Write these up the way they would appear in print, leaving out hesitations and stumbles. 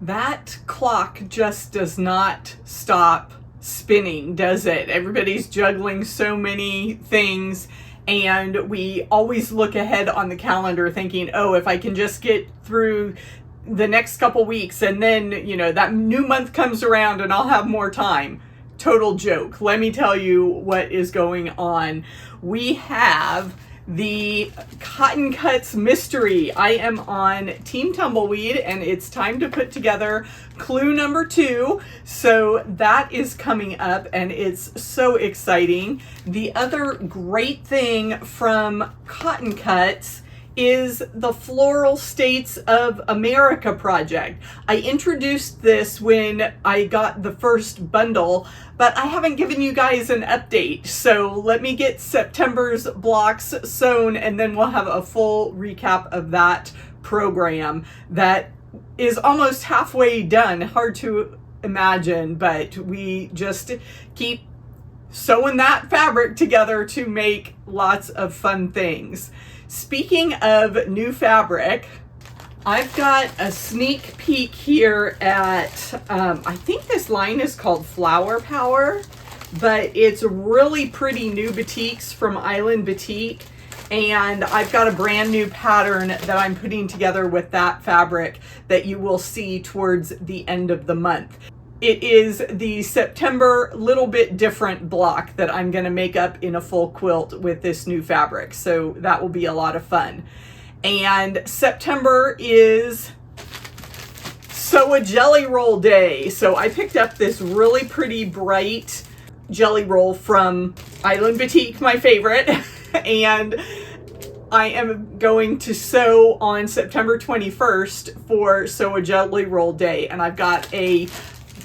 That clock just does not stop spinning, does it? Everybody's juggling so many things, and we always look ahead on the calendar thinking, oh, if I can just get through the next couple weeks and then, that new month comes around and I'll have more time. Total joke. Let me tell you what is going on. We have the Cotton Cuts mystery. I am on Team Tumbleweed and it's time to put together clue number 2. So that is coming up and it's so exciting. The other great thing from Cotton Cuts is the Floral States of America project. I introduced this when I got the first bundle, but I haven't given you guys an update. So let me get September's blocks sewn and then we'll have a full recap of that program that is almost halfway done. Hard to imagine, but we just keep sewing that fabric together to make lots of fun things. Speaking of new fabric, I've got a sneak peek here at, I think this line is called Flower Power, but it's really pretty new batiks from Island Batik. And I've got a brand new pattern that I'm putting together with that fabric that you will see towards the end of the month. It is the September little bit different block that I'm going to make up in a full quilt with this new fabric. So that will be a lot of fun. And September is Sew a Jelly Roll Day. So I picked up this really pretty bright jelly roll from Island Batik, my favorite. And I am going to sew on September 21st for Sew a Jelly Roll Day. And I've got a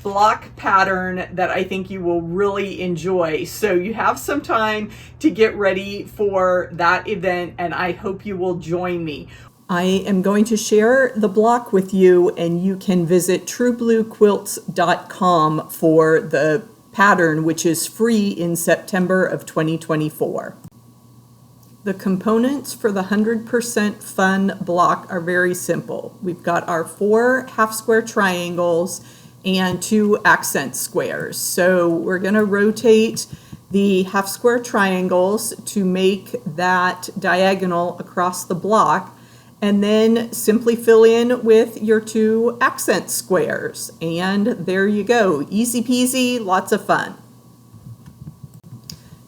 block pattern that I think you will really enjoy. So you have some time to get ready for that event and I hope you will join me. I am going to share the block with you and you can visit truebluequilts.com for the pattern, which is free in September of 2024. The components for the 100% fun block are very simple. We've got our 4 half square triangles and 2 accent squares. So we're going to rotate the half square triangles to make that diagonal across the block, and then simply fill in with your 2 accent squares. And there you go. Easy peasy, lots of fun.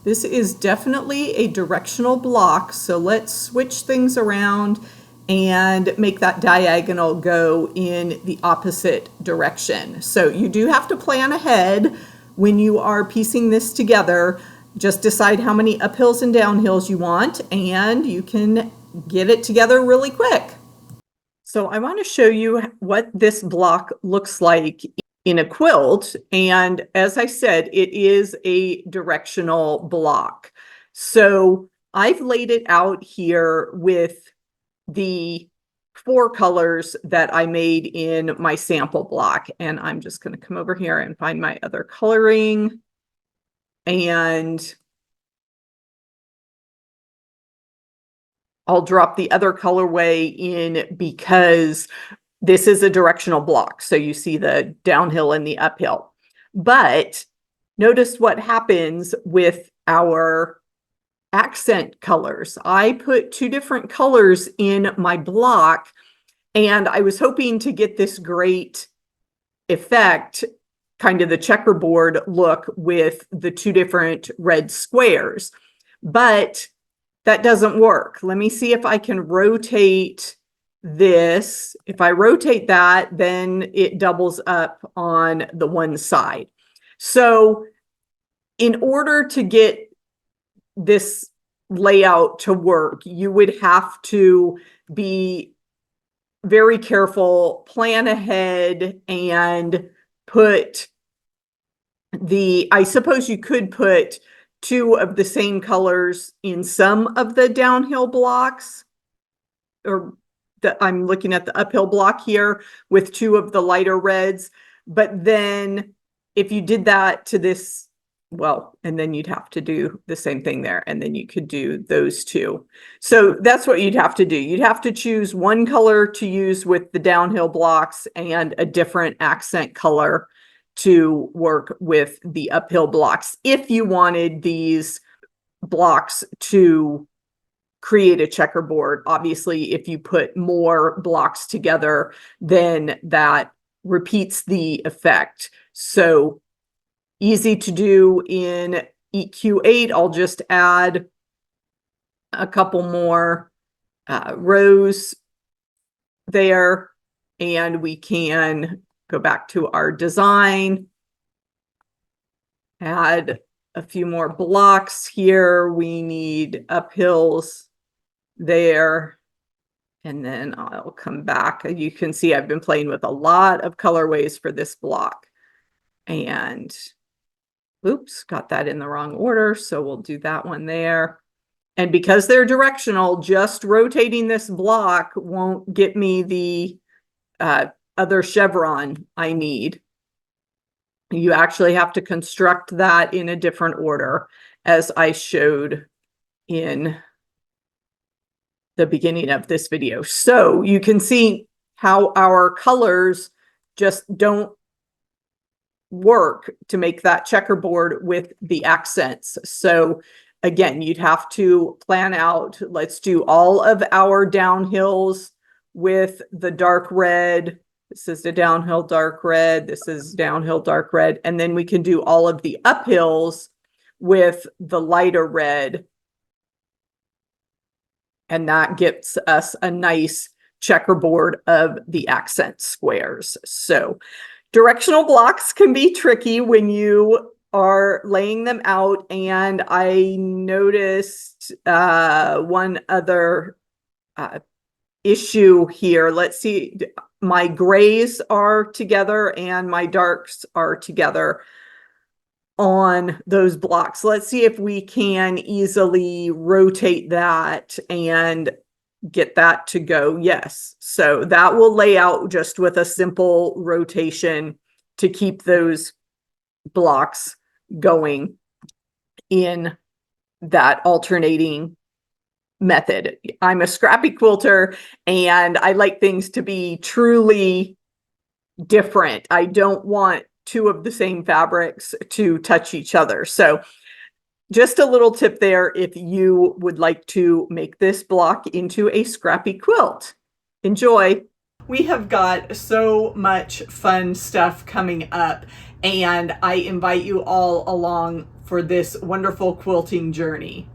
This is definitely a directional block, so let's switch things around and make that diagonal go in the opposite direction. So you do have to plan ahead when you are piecing this together. Just decide how many uphills and downhills you want and you can get it together really quick. So I want to show you what this block looks like in a quilt. And as I said, it is a directional block. So I've laid it out here with the 4 colors that I made in my sample block. And I'm just going to come over here and find my other coloring. And I'll drop the other colorway in because this is a directional block. So you see the downhill and the uphill. But notice what happens with our accent colors. I put 2 different colors in my block and I was hoping to get this great effect, kind of the checkerboard look with the 2 different red squares, but that doesn't work. Let me see if I can rotate this. If I rotate that, then it doubles up on the one side. So in order to get this layout to work, you would have to be very careful, plan ahead, and put I suppose you could put 2 of the same colors in some of the downhill blocks, or I'm looking at the uphill block here with 2 of the lighter reds. But then if you did that to this well, and then you'd have to do the same thing there, and then you could do those two. So that's what you'd have to do. You'd have to choose one color to use with the downhill blocks and a different accent color to work with the uphill blocks if you wanted these blocks to create a checkerboard. Obviously, if you put more blocks together, then that repeats the effect. So easy to do in EQ8. I'll just add a couple more rows there, and we can go back to our design, add a few more blocks here. We need uphills there. And then I'll come back. You can see I've been playing with a lot of colorways for this block. And oops, got that in the wrong order. So we'll do that one there. And because they're directional, just rotating this block won't get me the other chevron I need. You actually have to construct that in a different order, as I showed in the beginning of this video. So you can see how our colors just don't work to make that checkerboard with the accents. So again, you'd have to plan out, let's do all of our downhills with the dark red. This is the downhill dark red. This is downhill dark red. And then we can do all of the uphills with the lighter red. And that gets us a nice checkerboard of the accent squares. So directional blocks can be tricky when you are laying them out. And I noticed one other issue here. Let's see, my grays are together and my darks are together on those blocks. Let's see if we can easily rotate that and get that to go. Yes. So that will lay out just with a simple rotation to keep those blocks going in that alternating method. I'm a scrappy quilter and I like things to be truly different. I don't want two of the same fabrics to touch each other. So just a little tip there if you would like to make this block into a scrappy quilt. Enjoy. We have got so much fun stuff coming up, and I invite you all along for this wonderful quilting journey.